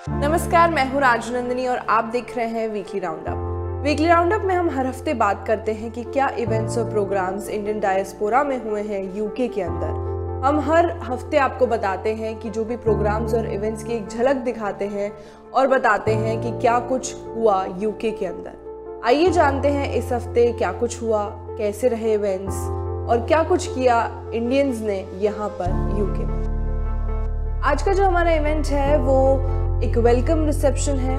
नमस्कार, मैं हूँ राजनंदनी और आप देख रहे हैं वीकली राउंडअप। वीकली राउंडअप में हम हर हफ्ते बात करते हैं कि क्या इवेंट्स और प्रोग्राम्स इंडियन डायस्पोरा में हुए हैं यूके के अंदर। हम हर हफ्ते आपको बताते हैं कि जो भी प्रोग्राम्स और इवेंट्स की एक झलक दिखाते हैं और बताते हैं कि क्या कुछ हुआ यूके के अंदर। आइए जानते हैं इस हफ्ते क्या कुछ हुआ, कैसे रहे इवेंट्स और क्या कुछ किया इंडियंस ने यहाँ पर यूके में। आज का जो हमारा इवेंट है वो एक वेलकम रिसेप्शन है।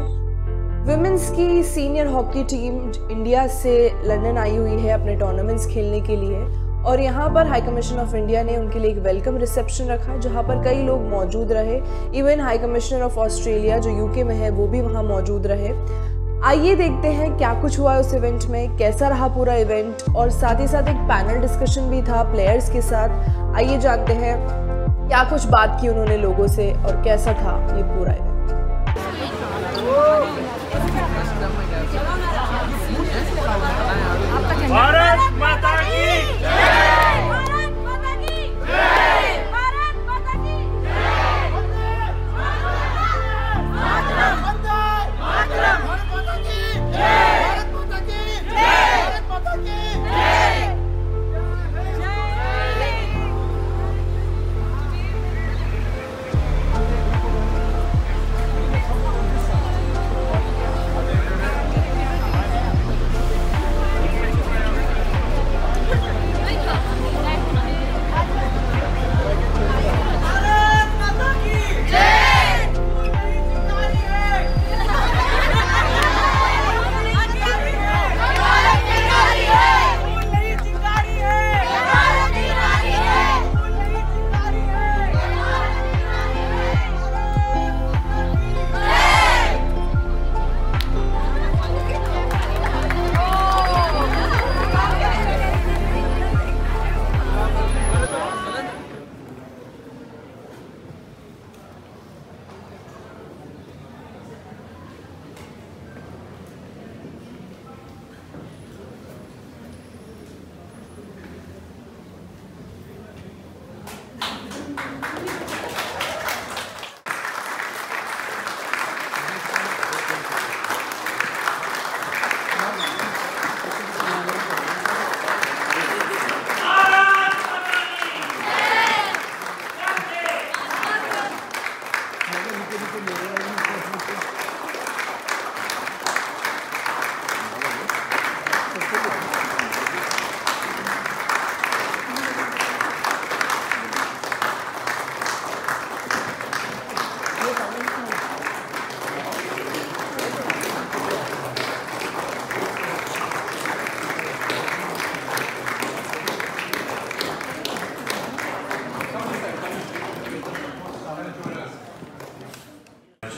विमेंस की सीनियर हॉकी टीम इंडिया से लंदन आई हुई है अपने टूर्नामेंट्स खेलने के लिए और यहाँ पर हाई कमिश्नर ऑफ इंडिया ने उनके लिए एक वेलकम रिसेप्शन रखा जहाँ पर कई लोग मौजूद रहे। Even high commissioner of Australia जो यूके में है वो भी वहाँ मौजूद रहे। आइए देखते हैं क्या कुछ हुआ उस इवेंट में, कैसा रहा पूरा इवेंट और साथ ही साथ एक पैनल डिस्कशन भी था प्लेयर्स के साथ। आइए जानते हैं क्या कुछ बात की उन्होंने लोगों से और कैसा था ये पूरा इवेंट। भारत माता की जय! भारत माता की जय! भारत माता की जय! मातरम! मातरम! भारत माता की जय! भारत माता की जय! भारत माता की जय!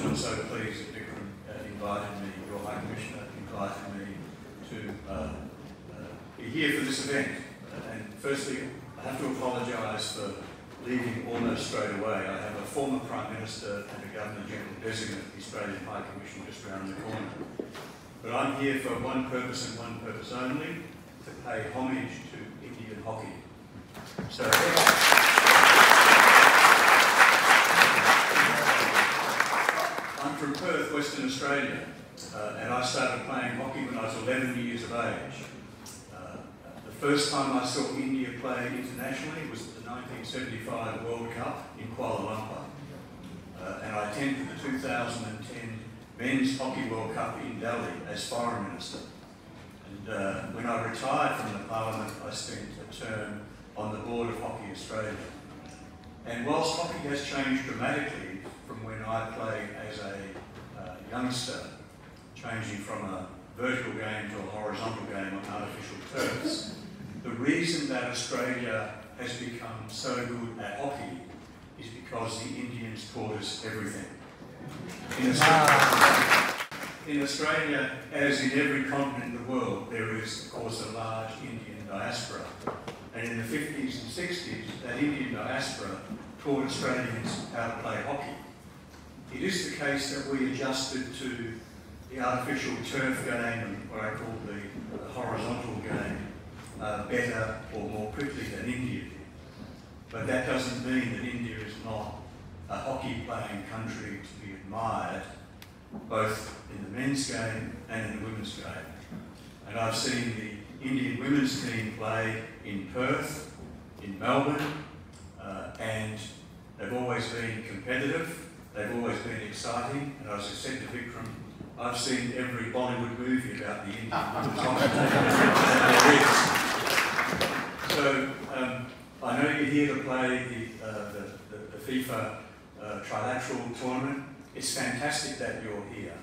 I'm so pleased that Vikram invited me, your High Commissioner invited me to be here for this event. And firstly, I have to apologise for leaving almost straight away. I have a former Prime Minister and a Governor General designate, the Australian High Commission, just round the corner. But I'm here for one purpose and one purpose only, to pay homage to Indian hockey. So, I'm from Perth, Western Australia, and I started playing hockey when I was 11 years of age. The first time I saw India play internationally was at the 1975 World Cup in Kuala Lumpur, and I attended the 2010 Men's Hockey World Cup in Delhi as Foreign Minister. And when I retired from the Parliament, I spent a term on the board of Hockey Australia. And whilst hockey has changed dramatically from when I played as a youngster, changing from a vertical game to a horizontal game on artificial turfs, the reason that Australia has become so good at hockey is because the Indians taught us everything. In Australia, as in every continent in the world, there is, of course, a large Indian diaspora. And in the 50s and 60s, that Indian diaspora taught Australians how to play hockey. It is the case that we adjusted to the artificial turf game and what I call the horizontal game better or more quickly than India did. But that doesn't mean that India is not a hockey-playing country to be admired, both in the men's game and in the women's game. And I've seen the Indian women's team play in Perth, in Melbourne, and they've always been competitive, they've always been exciting, and as I said to Vikram, I've seen every Bollywood movie about the Indian women's hockey team. So I know you're here to play the FIFA trilateral tournament. It's fantastic that you're here.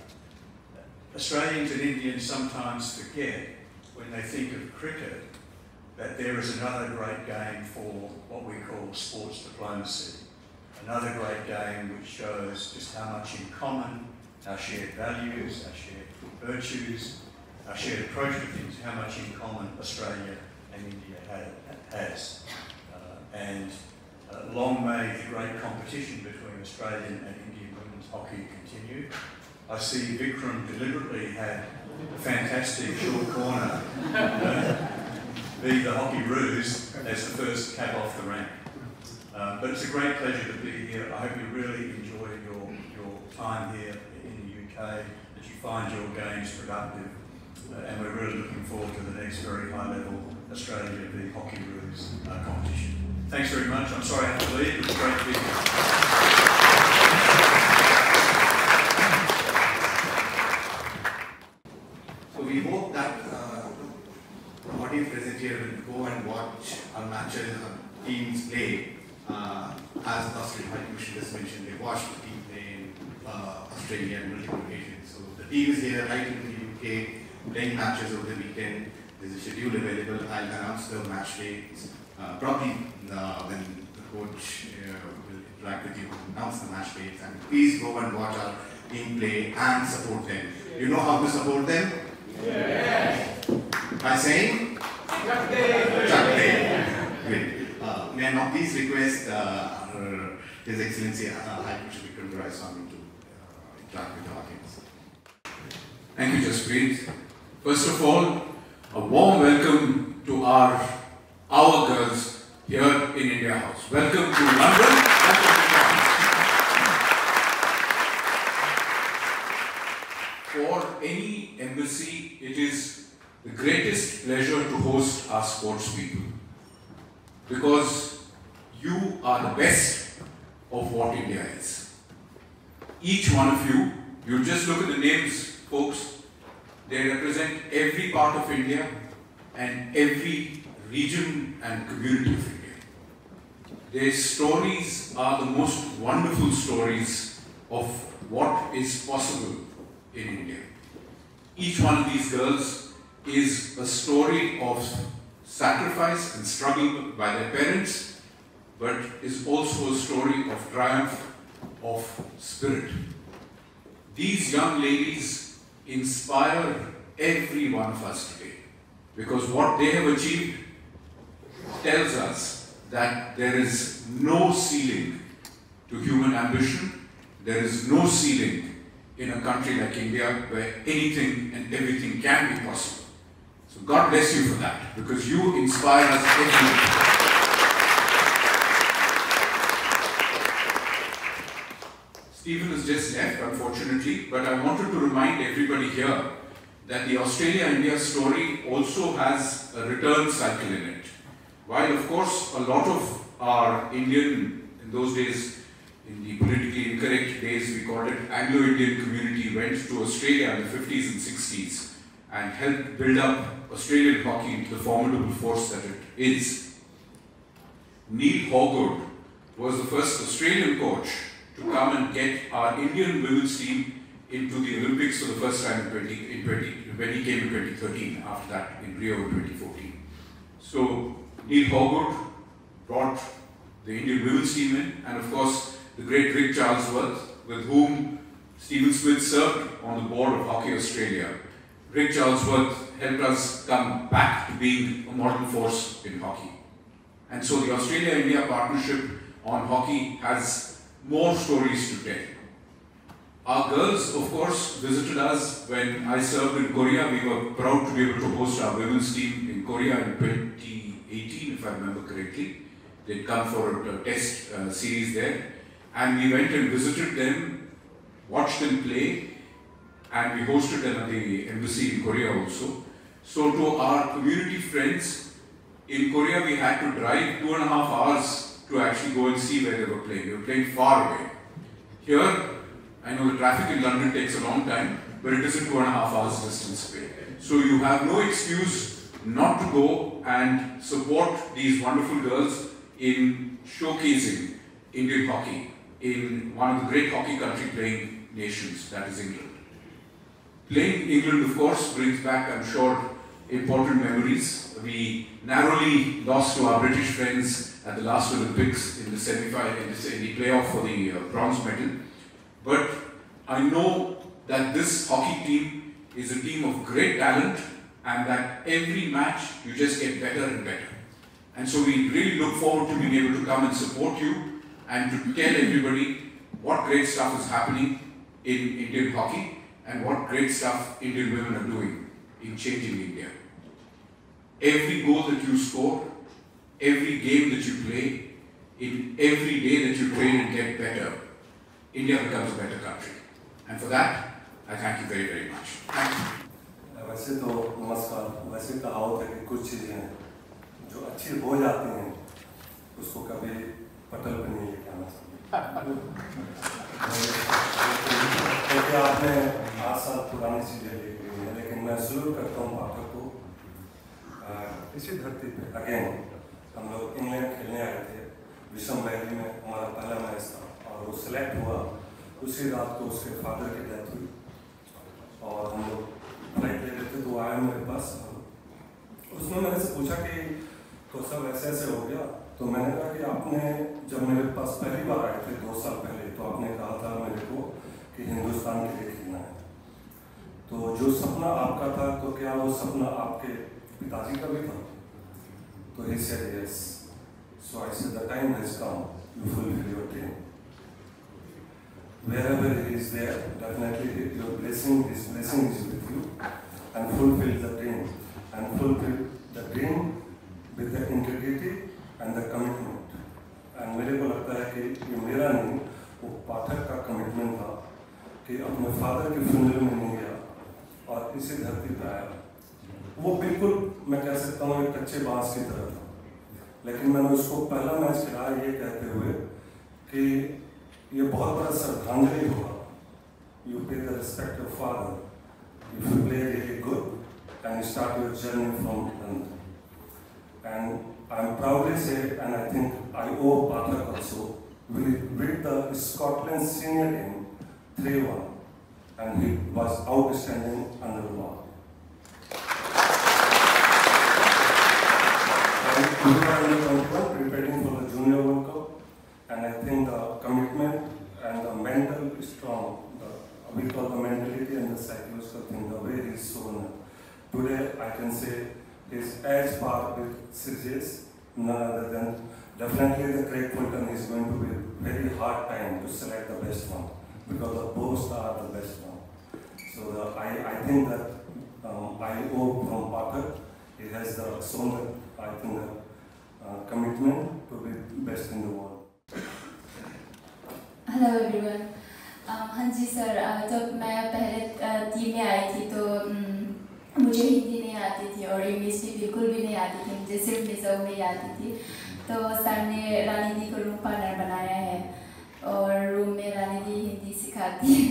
Australians and Indians sometimes forget, when they think of cricket, that there is another great game for what we call sports diplomacy. Another great game which shows just how much in common our shared values, our shared virtues, our shared approach to things, how much in common Australia and India has. Long may the great competition between Australian and Indian women's hockey continue. I see Vikram deliberately had a fantastic short corner, be the hockey ruse as the first cab off the rank. But it's a great pleasure to be here. I hope you really enjoy your time here in the UK, that you find your games productive, and we're really looking forward to the next very high-level Australia v Hockey Ruse competition. Thanks very much. I'm sorry I have to leave. It was great to be here. So we hope that the audience present here will go and watch our matches, our teams play. As the Australian High Commission just mentioned, they watched the team play in Australia on multiple occasions. So the team is here right in the UK, playing matches over the weekend. There's a schedule available. I'll announce the match dates. Probably when the coach will interact with you, announce the match dates. And please go and watch our team play and support them. You know how to support them? Yes. By saying? Chakde. Great. May I now please request His Excellency High Commissioner Vikram Doraiswamy to interact with the audience. Thank you, Jasprit. First of all, a warm welcome to our girls here in India House. Welcome to London. For any embassy, it is the greatest pleasure to host our sports people, because you are the best of what India is. Each one of you, you just look at the names, folks, they represent every part of India and every region and community of India. Their stories are the most wonderful stories of what is possible in India. Each one of these girls is a story of sacrifice and struggle by their parents, but is also a story of triumph of spirit. These young ladies inspire every one of us today, because what they have achieved tells us that there is no ceiling to human ambition. There is no ceiling in a country like India where anything and everything can be possible. So God bless you for that, because you inspire us every day. Stephen has just left, unfortunately, but I wanted to remind everybody here that the Australia-India story also has a return cycle in it. While, of course, a lot of our Indian, in those days, in the politically incorrect days, we called it Anglo-Indian community, went to Australia in the 50s and 60s and helped build up Australian hockey into the formidable force that it is. Neil Hogwood was the first Australian coach to come and get our Indian women's team into the Olympics for the first time when he came in 2013, after that in Rio in 2014. So Neil Hogwood brought the Indian women's team in, and of course the great Rick Charlesworth, with whom Stephen Smith served on the board of Hockey Australia. Rick Charlesworth helped us come back to being a modern force in hockey. And so the Australia-India partnership on hockey has more stories to tell. Our girls, of course, visited us when I served in Korea. We were proud to be able to host our women's team in Korea in 2018, if I remember correctly. They'd come for a test series there. and we went and visited them, watched them play, and we hosted them at the embassy in Korea also. So to our community friends, in Korea we had to drive 2.5 hours to actually go and see where they were playing. They were playing far away. Here, I know the traffic in London takes a long time, but it isn't 2.5 hours distance away. So you have no excuse not to go and support these wonderful girls in showcasing Indian hockey in one of the great hockey country playing nations, that is England. Playing England, of course, brings back, I'm sure, important memories. We narrowly lost to our British friends at the last Olympics in the semi-final, in the playoff for the bronze medal. But I know that this hockey team is a team of great talent, and that every match you just get better and better. And so we really look forward to being able to come and support you and to tell everybody what great stuff is happening in Indian hockey and what great stuff Indian women are doing in changing India. Every goal that you score, every game that you play, in every day that you train and get better, India becomes a better country. And for that, I thank you very, very much. Thank you. वैसे तो नमस्कार, वैसे कहावत है कि कुछ चीज़ें हैं जो अच्छी हो जाती हैं उसको कभी पटल पे नहीं लेके आना चाहिए। क्योंकि आपने 8 साल पुरानी चीज़ें लेके गई हैं, लेकिन मैं सलूट करता हूँ पाठक को। इसी धरती पे अगेन हम लोग इंग्लैंड खेलने आए थे, विषम वैली में हमारा पहला मैच था और वो सिलेक्ट हुआ। उसी रात को उसके फादर की डेथ हुई और हम लोग फ्लाइट ले रहे थे तो आया मेरे पास। उसने मेरे से पूछा कि तो सब ऐसे ऐसे हो गया, तो मैंने कहा कि आपने जब मेरे पास पहली बार आए थे 2 साल पहले, तो आपने कहा था मेरे को कि हिंदुस्तान के लिए खेलना है। तो जो सपना आपका था, तो क्या वो सपना आपके पिताजी का भी था? तो he said yes. So I said the time has come to fulfill your dream. Wherever he is there, definitely your blessing, his blessing is with you, and fulfill the dream, and fulfill the dream with the integrity and the commitment. And मेरे को लगता है कि ये मेरा नहीं, वो पाठक का कमिटमेंट था कि अपने फादर के फ्यूनरल में नहीं गया और इसी धरती पर आया। वो बिल्कुल मैं कह सकता हूँ एक कच्चे बांस की तरह था, लेकिन मैंने उसको पहला मैच खिलाया ये कहते हुए कि ये बहुत बड़ा श्रद्धांजलि होगा। You pay the respect of father if you play really good and you start your journey from London. And I'm proudly say, and I think I owe Pathak also, we beat the Scotland senior team 3-1, and he was outstanding under the ball. And we are in the preparing for the Junior World Cup. And I think the commitment and the mental strong, we call the mentality and the psychological thing, the way he's shown. Today I can say is as far with Sergej, none other than definitely the Craig Fulton is going to be very hard time to select the best one because the both are the best one. So I think that I owe from Pathak, he has shown that I think the commitment to be best in the world. Hello everyone. हाँ जी sir, जब मैं पहले team में आई थी तो मुझे हिंदी नहीं आती थी और इंग्लिश भी बिल्कुल भी नहीं आती थी, मुझे सिर्फ मिसो में ही आती थी। तो सर ने रानी दी को रूम पार्टनर बनाया है और रूम में रानी दी हिंदी सिखाती है।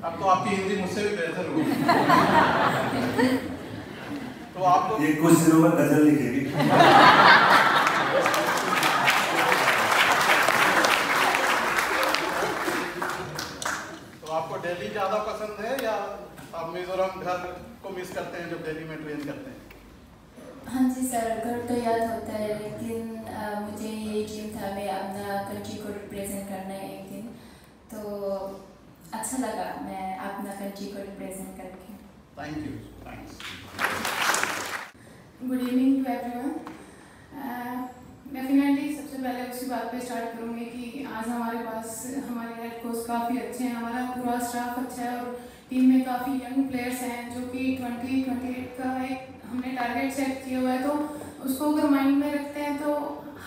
अब तो आपकी हिंदी मुझसे भी बेहतर होगी। तो आपको ये कुछ दिनों में गजल लिखेगी। आपको दिल्ली ज़्यादा पसंद है या आप मिजोरम घर को मिस करते हैं जब दिल्ली में ट्रेन करते हैं? हाँ जी सर, घर तो याद होता है, लेकिन मुझे ये ड्रीम था मैं अपना कंट्री को रिप्रेजेंट करना है एक दिन, तो अच्छा लगा मैं अपना कंट्री को रिप्रेजेंट करके। Thank you. Thanks. Good evening to everyone. Definitely सबसे पहले उसी बात पे स्टार्ट करूँगी कि आज हमारे पास हमारे हेड कोच काफ़ी अच्छे हैं, हमारा पूरा स्टाफ अच्छा है और टीम में काफ़ी यंग प्लेयर्स हैं जो कि 2028 का एक हमने टारगेट सेट किया हुआ है। तो उसको अगर माइंड में रखते हैं तो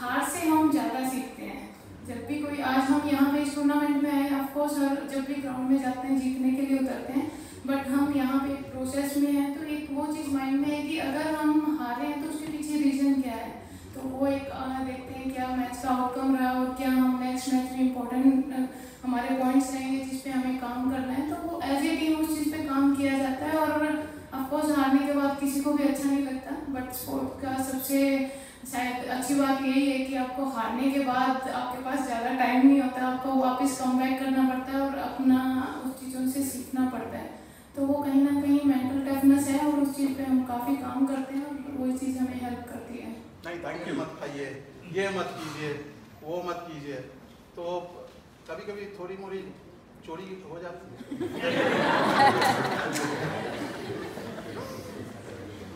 हार से हम ज़्यादा सीखते हैं, जब भी कोई आज हम यहाँ पे इस टूर्नामेंट में आए ऑफकोर्स और जब भी ग्राउंड में जाते हैं जीतने के लिए उतरते हैं, बट हम यहाँ पे प्रोसेस में हैं तो एक वो चीज़ माइंड में है कि अगर हम हारे हैं तो उसके पीछे रीज़न क्या है, तो वो एक देखते हैं क्या मैच का आउटकम रहा और क्या हम नेक्स्ट मैच में इम्पोर्टेंट हमारे पॉइंट्स रहेंगे जिस पे हमें काम करना है, तो वो एज ए टीम उस चीज़ पे काम किया जाता है। और ऑफकोर्स हारने के बाद किसी को भी अच्छा नहीं लगता, बट स्पोर्ट का सबसे शायद अच्छी बात यही है कि आपको हारने के बाद आपके पास ज़्यादा टाइम नहीं होता, आपको वापस कम बैक करना पड़ता है और अपना उस चीज़ों से सीखना पड़ता है, तो वो कहीं ना कहीं मेंटल टफनेस है और उस चीज़ पे हम काफ़ी काम करते हैं और वो चीज़ हमें हेल्प करती है। नहीं थैंक यू मत खाइए, ये मत कीजिए, वो मत कीजिए, तो कभी कभी थोड़ी मोड़ी चोरी हो जाती है।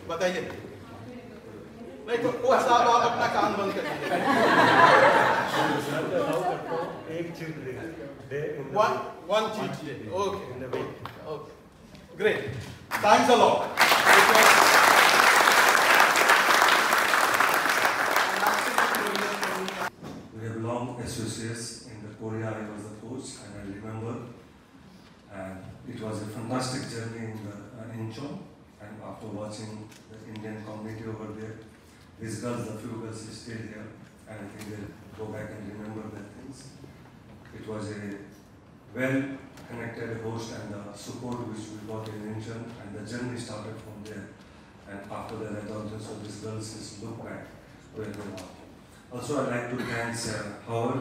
बताइए, नहीं तो वो साहब आप अपना काम बंद कर दीजिए। एक cheat day, one cheat day, okay, great, thanks a lot. We have long associates in the Korea. I was the coach, and I remember, and it was a fantastic journey in the Incheon. And after watching the Indian community over there, these girls, the few girls, stayed here, and I think they'll go back and remember their things. It was a well-connected host and the support which we got in Incheon, and the journey started from there. And after that, I thought, so these girls just look back where they are. Also, I'd like to thank Howard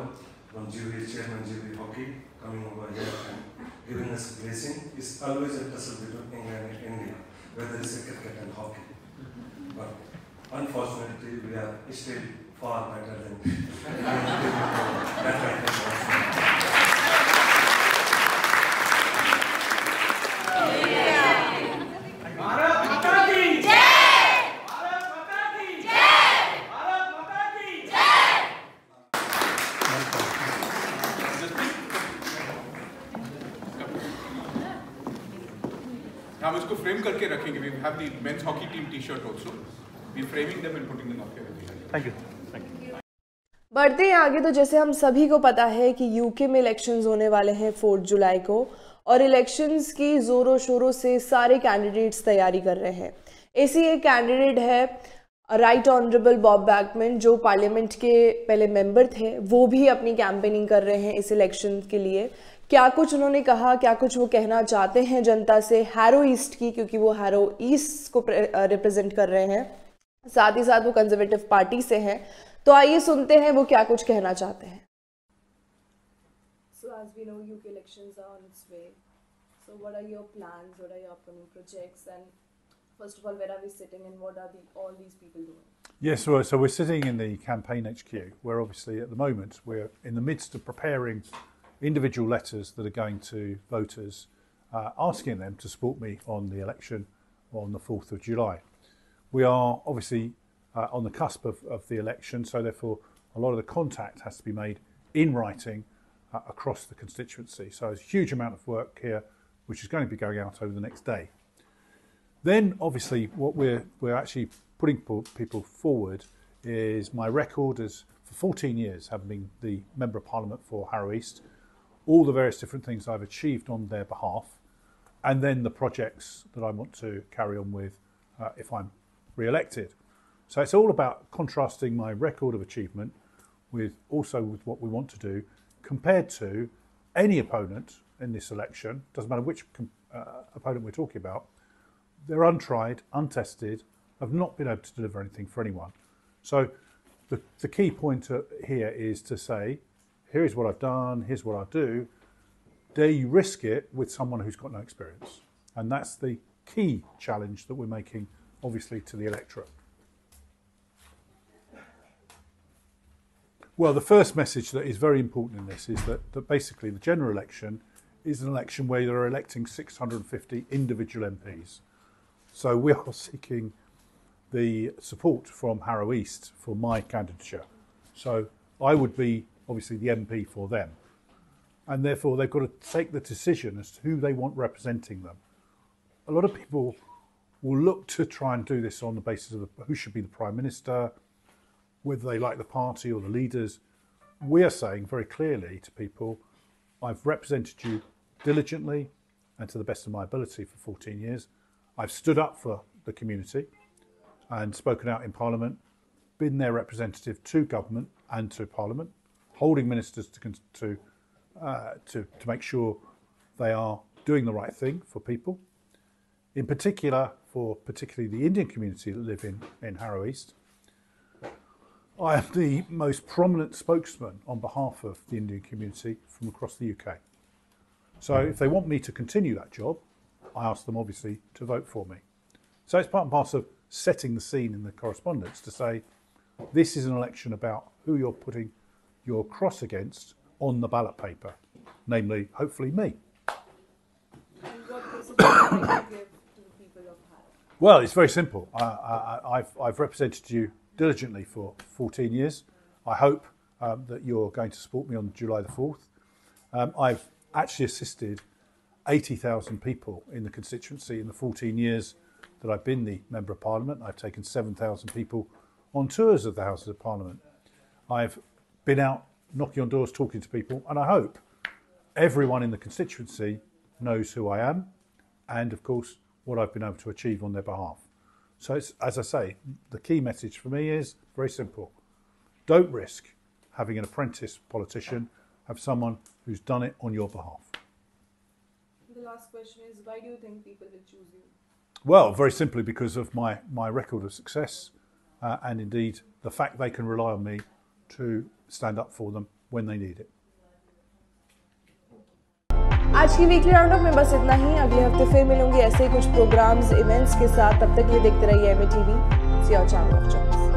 from GB, Chairman GB Hockey, coming over here and giving us a blessing. It's always a tussle between England and India, whether it's a cricket and hockey. But unfortunately, we are still far better than that. हम इसको frame करके रखेंगे. We have the men's hockey team T-shirt also. We are framing them and putting them up here. Thank you. बढ़ते हैं आगे। तो जैसे हम सभी को पता है कि यूके में इलेक्शंस होने वाले हैं 4 जुलाई को, और इलेक्शंस की ज़ोरों शोरों से सारे कैंडिडेट्स तैयारी कर रहे हैं। ऐसी एक कैंडिडेट है राइट ऑनरेबल बॉब बैकमैन, जो पार्लियामेंट के पहले मेंबर थे, वो भी अपनी कैंपेनिंग कर रहे हैं इस इलेक्शन के लिए। क्या कुछ उन्होंने कहा, क्या कुछ वो कहना चाहते हैं जनता से हैरो ईस्ट की, क्योंकि वो हैरो ईस्ट को रिप्रेजेंट कर रहे हैं, साथ ही साथ वो कंजर्वेटिव पार्टी से हैं। तो आइए सुनते हैं वो क्या कुछ कहना चाहते हैं। So as we know, UK elections are on its way. So what are your plans? What are your upcoming projects? And first of all, where are we sitting and what are all these people doing? Yes, so we're sitting in the campaign HQ, where obviously at the moment we're in the midst of preparing individual letters that are going to voters, asking them to support me on the election on the 4th of July. We are obviously on the cusp of the election, so therefore a lot of the contact has to be made in writing across the constituency. So there's a huge amount of work here, which is going to be going out over the next day. Then obviously what we're actually putting people forward is my record as for 14 years having been the Member of Parliament for Harrow East, all the various different things I've achieved on their behalf, and then the projects that I want to carry on with if I'm re-elected. So it's all about contrasting my record of achievement with what we want to do compared to any opponent in this election. Doesn't matter which opponent we're talking about. They're untried, untested, have not been able to deliver anything for anyone. So the key point here is to say, here's what I've done, here's what I'll do. Dare you risk it with someone who's got no experience? And that's the key challenge that we're making, obviously, to the electorate. Well, the first message that is very important in this is that basically the general election is an election where they're electing 650 individual MPs. So we are seeking the support from Harrow East for my candidature. So I would be obviously the MP for them. And therefore they've got to take the decision as to who they want representing them. A lot of people will look to try and do this on the basis of who should be the Prime Minister, whether they like the party or the leaders. we are saying very clearly to people, I've represented you diligently and to the best of my ability for 14 years. I've stood up for the community and spoken out in Parliament, been their representative to government and to Parliament, holding ministers to make sure they are doing the right thing for people. In particular, for particularly the Indian community that live in Harrow East. I am the most prominent spokesman on behalf of the Indian community from across the UK. So if they want me to continue that job, I ask them obviously to vote for me. So it's part and parcel of setting the scene in the correspondence to say, this is an election about who you're putting your cross against on the ballot paper, namely, hopefully me. And what message would you like to give to the people of Harrow? Well, it's very simple. I've represented you diligently for 14 years. I hope that you're going to support me on July the 4th. I've actually assisted 80,000 people in the constituency in the 14 years that I've been the Member of Parliament. I've taken 7,000 people on tours of the Houses of Parliament. I've been out knocking on doors, talking to people, and I hope everyone in the constituency knows who I am and, of course, what I've been able to achieve on their behalf. So, it's, as I say, the key message for me is very simple. Don't risk having an apprentice politician, have someone who's done it on your behalf. The last question is, why do you think people will choose you? Well, very simply because of my record of success and indeed the fact they can rely on me to stand up for them when they need it. आज की weekly roundup में बस इतना ही। अगले हफ्ते फिर मिलूंगी ऐसे ही कुछ प्रोग्राम्स, इवेंट्स के साथ। तब तक ये देखते रहिए MATV, सी और चैनल ऑफ चॉइस।